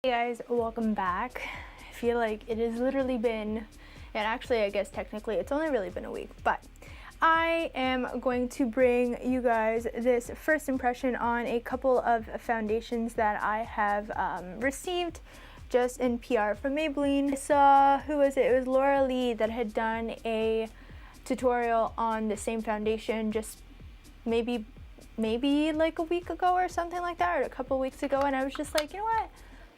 Hey guys, welcome back. I feel like it has literally been, and actually I guess technically it's only really been a week, but I am going to bring you guys this first impression on a couple of foundations that I have received just in PR from Maybelline. I saw, who was it? It was Laura Lee that had done a tutorial on the same foundation just maybe like a week ago or something like that, or a couple weeks ago, and I was just like, you know what?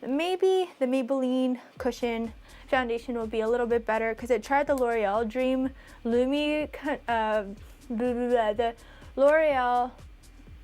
Maybe the Maybelline Cushion foundation will be a little bit better, because I tried the L'Oreal Dream Lumi, the L'Oreal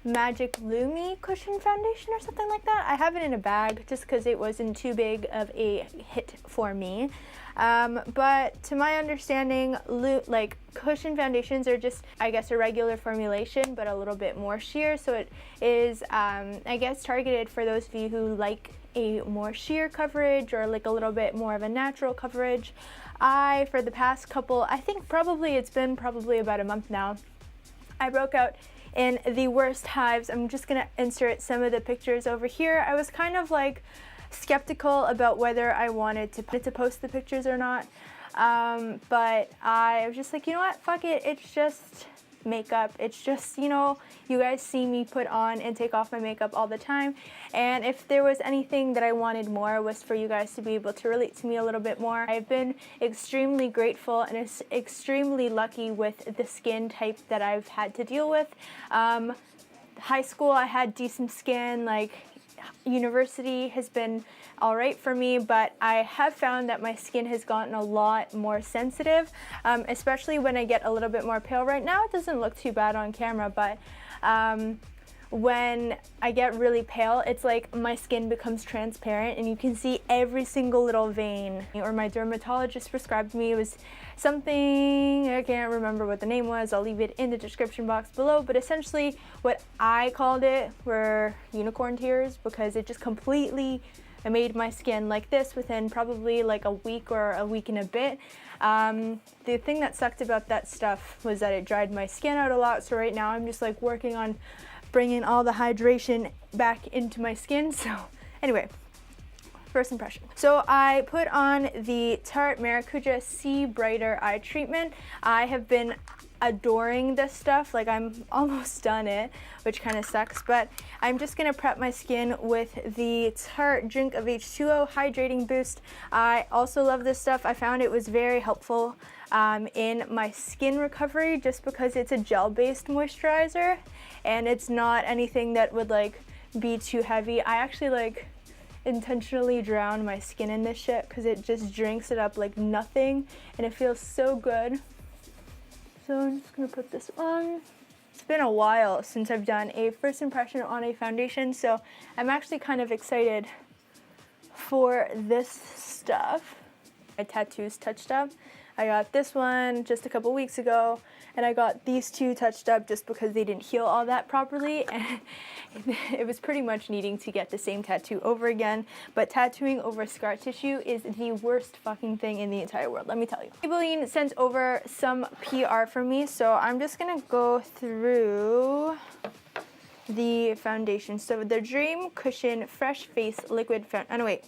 Magic Lumi Cushion foundation or something like that. I have it in a bag just because it wasn't too big of a hit for me. But to my understanding, like cushion foundations are just, I guess, a regular formulation, but a little bit more sheer. So it is, I guess, targeted for those of you who like a more sheer coverage or like a little bit more of a natural coverage. For the past couple, I think it's been probably about a month now, I broke out in the worst hives. I'm just gonna insert some of the pictures over here. I was kind of like skeptical about whether I wanted to post the pictures or not, but I was just like, you know what, fuck it, it's just makeup. It's just, you know, you guys see me put on and take off my makeup all the time, and if there was anything that I wanted more, was for you guys to be able to relate to me a little bit more. I've been extremely grateful and extremely lucky with the skin type that I've had to deal with. High school I had decent skin, like university has been all right for me, but I have found that my skin has gotten a lot more sensitive, especially when I get a little bit more pale. Right now it doesn't look too bad on camera, but when I get really pale, it's like my skin becomes transparent and you can see every single little vein. Or my dermatologist prescribed me, it was something, I can't remember what the name was, I'll leave it in the description box below, but essentially what I called it were unicorn tears, because it just completely made my skin like this within probably like a week or a week and a bit. The thing that sucked about that stuff was that it dried my skin out a lot, so right now I'm just like working on bringing all the hydration back into my skin. So anyway, first impression. So I put on the Tarte Maracuja See Brighter Eye Treatment. I have been adoring this stuff. Like, I'm almost done it, which kind of sucks, but I'm just gonna prep my skin with the Tarte Drink of H2O Hydrating Boost. I also love this stuff. I found it was very helpful in my skin recovery, just because it's a gel-based moisturizer and it's not anything that would like be too heavy. I actually like intentionally drown my skin in this shit because it just drinks it up like nothing, and it feels so good. So I'm just gonna put this on. It's been a while since I've done a first impression on a foundation, so I'm actually kind of excited for this stuff. My tattoos touched up. I got this one just a couple weeks ago, and I got these two touched up just because they didn't heal all that properly, and it was pretty much needing to get the same tattoo over again. But tattooing over scar tissue is the worst fucking thing in the entire world, let me tell you. Maybelline sent over some PR for me, so I'm just gonna go through the foundation. So the Dream Cushion Fresh Face Liquid Foundation, oh no, wait.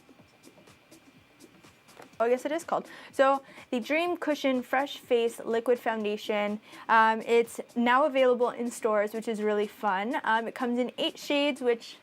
I guess it is called. So the Dream Cushion Fresh Face Liquid Foundation, it's now available in stores, which is really fun. It comes in 8 shades, which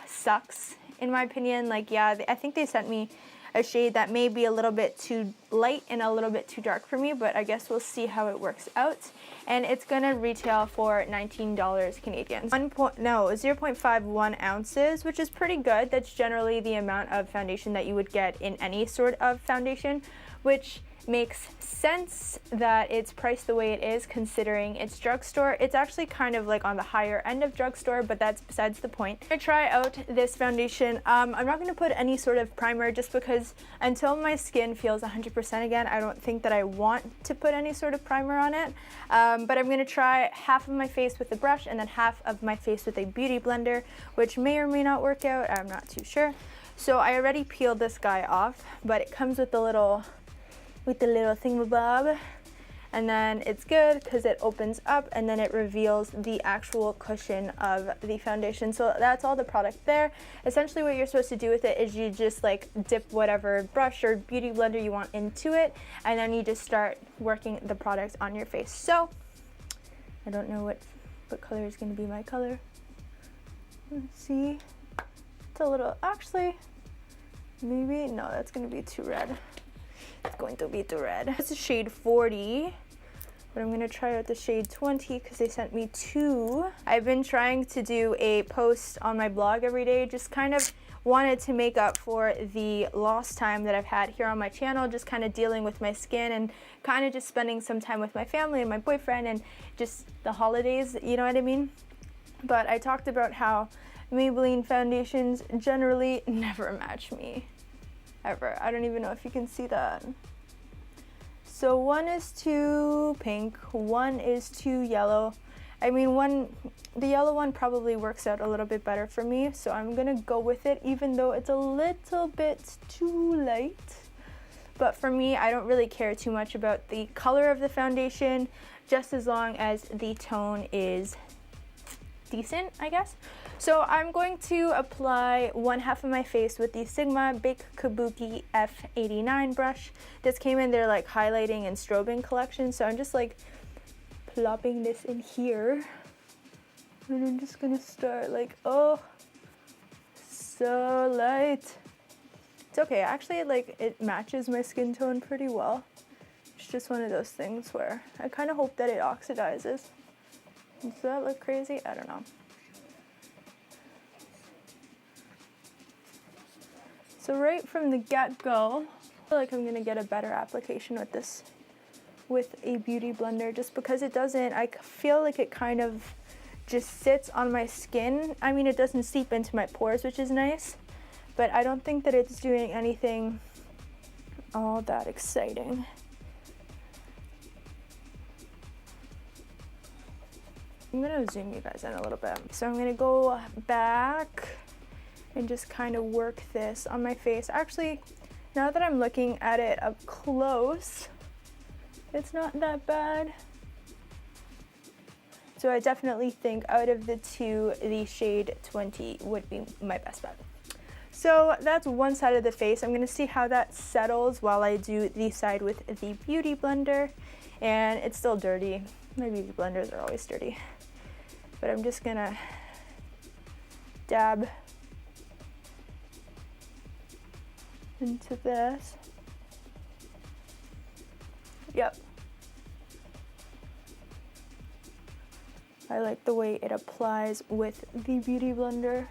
sucks in my opinion. Like, yeah, I think they sent me a shade that may be a little bit too light and a little bit too dark for me, but I guess we'll see how it works out. And it's gonna retail for $19 Canadian. 0.51 ounces, which is pretty good. That's generally the amount of foundation that you would get in any sort of foundation, which makes sense that it's priced the way it is considering it's drugstore. It's actually kind of like on the higher end of drugstore, but that's besides the point. I'm gonna try out this foundation. I'm not gonna put any sort of primer just because until my skin feels 100% again, I don't think that I want to put any sort of primer on it. But I'm gonna try half of my face with the brush and then half of my face with a beauty blender, which may or may not work out. I'm not too sure. So I already peeled this guy off, but it comes with the little thingamabob. and then it's good because it opens up and then it reveals the actual cushion of the foundation. So that's all the product there. Essentially what you're supposed to do with it is you just like dip whatever brush or beauty blender you want into it, and then you just start working the product on your face. So I don't know what color is going to be my color. Let's see. It's a little, actually, maybe, no, that's going to be too red. It's going to be too red. It's a shade 40, but I'm going to try out the shade 20 because they sent me 2. I've been trying to do a post on my blog every day, just kind of wanted to make up for the lost time that I've had here on my channel, just kind of dealing with my skin and kind of just spending some time with my family and my boyfriend and just the holidays, you know what I mean? But I talked about how Maybelline foundations generally never match me, ever. I don't even know if you can see that. So one is too pink, one is too yellow. I mean, the yellow one probably works out a little bit better for me, so I'm gonna go with it, even though it's a little bit too light. But for me, I don't really care too much about the color of the foundation, just as long as the tone is decent, I guess. So I'm going to apply one half of my face with the Sigma Bake Kabuki F89 brush. This came in their like highlighting and strobing collection, so I'm just like plopping this in here, and I'm just gonna start like, oh, so light. It's okay, actually, like, it matches my skin tone pretty well. It's just one of those things where I kind of hope that it oxidizes. Does that look crazy? I don't know. So right from the get-go, I feel like I'm gonna get a better application with this, with a beauty blender, just because it doesn't, I feel like it kind of just sits on my skin. I mean, it doesn't seep into my pores, which is nice, but I don't think that it's doing anything all that exciting. I'm gonna zoom you guys in a little bit. So I'm gonna go back and just kind of work this on my face. Actually, now that I'm looking at it up close, it's not that bad. So I definitely think out of the two, the shade 20 would be my best bet. So that's one side of the face. I'm gonna see how that settles while I do the side with the beauty blender. And it's still dirty. My beauty blenders are always dirty. But I'm just gonna dab into this. Yep. I like the way it applies with the beauty blender.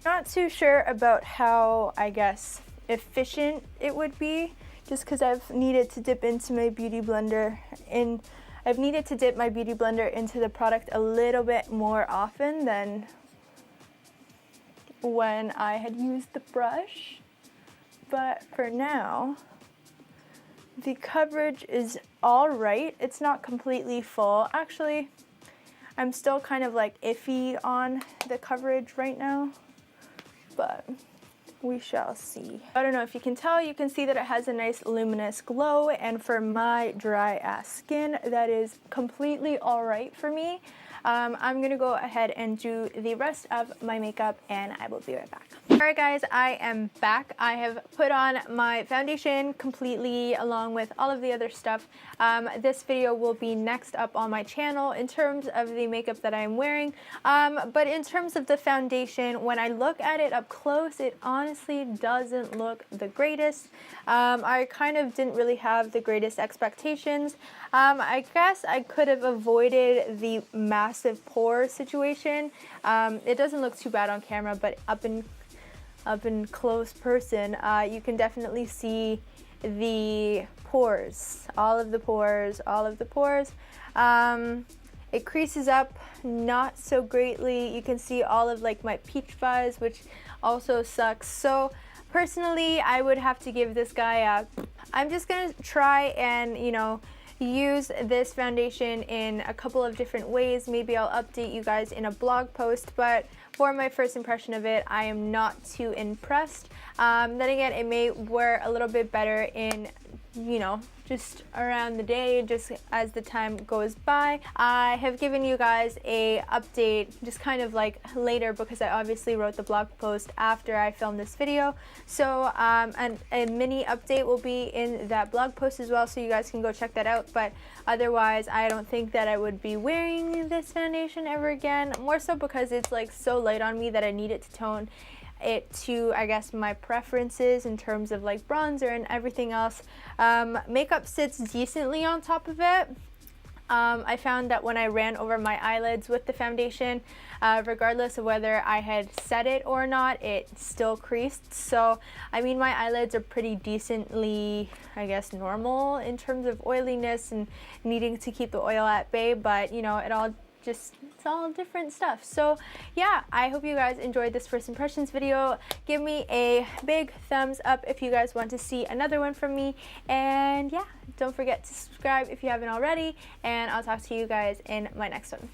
Not too sure about how, I guess, efficient it would be, just because I've needed to dip into my beauty blender and I've needed to dip my beauty blender into the product a little bit more often than when I had used the brush. But for now, the coverage is all right. It's not completely full. Actually, I'm still kind of like iffy on the coverage right now, but we shall see. I don't know if you can tell, you can see that it has a nice luminous glow, and for my dry ass skin, that is completely all right for me. I'm gonna go ahead and do the rest of my makeup and I will be right back. Alright guys, I am back. I have put on my foundation completely along with all of the other stuff. This video will be next up on my channel in terms of the makeup that I'm wearing. But in terms of the foundation, when I look at it up close, it honestly doesn't look the greatest. I kind of didn't really have the greatest expectations. I guess I could have avoided the massive pore situation. It doesn't look too bad on camera, but up in close person, you can definitely see the pores, all of the pores. It creases up not so greatly. You can see all of like my peach fuzz, which also sucks. So personally, I would have to give this guy a, I'm just gonna try and, you know, use this foundation in a couple of different ways. Maybe I'll update you guys in a blog post, but for my first impression of it, I am not too impressed. Then again, it may wear a little bit better in you know, just around the day, just as the time goes by. I have given you guys a update just kind of like later, because I obviously wrote the blog post after I filmed this video. So and a mini update will be in that blog post as well, so you guys can go check that out. But otherwise, I don't think that I would be wearing this foundation ever again, more so because it's like so light on me that I need it to tone it to, I guess, my preferences in terms of like bronzer and everything else. Makeup sits decently on top of it. I found that when I ran over my eyelids with the foundation, regardless of whether I had set it or not, it still creased. So I mean, my eyelids are pretty decently, I guess, normal in terms of oiliness and needing to keep the oil at bay, but you know, it's all different stuff. So yeah, I hope you guys enjoyed this first impressions video. Give me a big thumbs up if you guys want to see another one from me, and yeah, don't forget to subscribe if you haven't already, and I'll talk to you guys in my next one.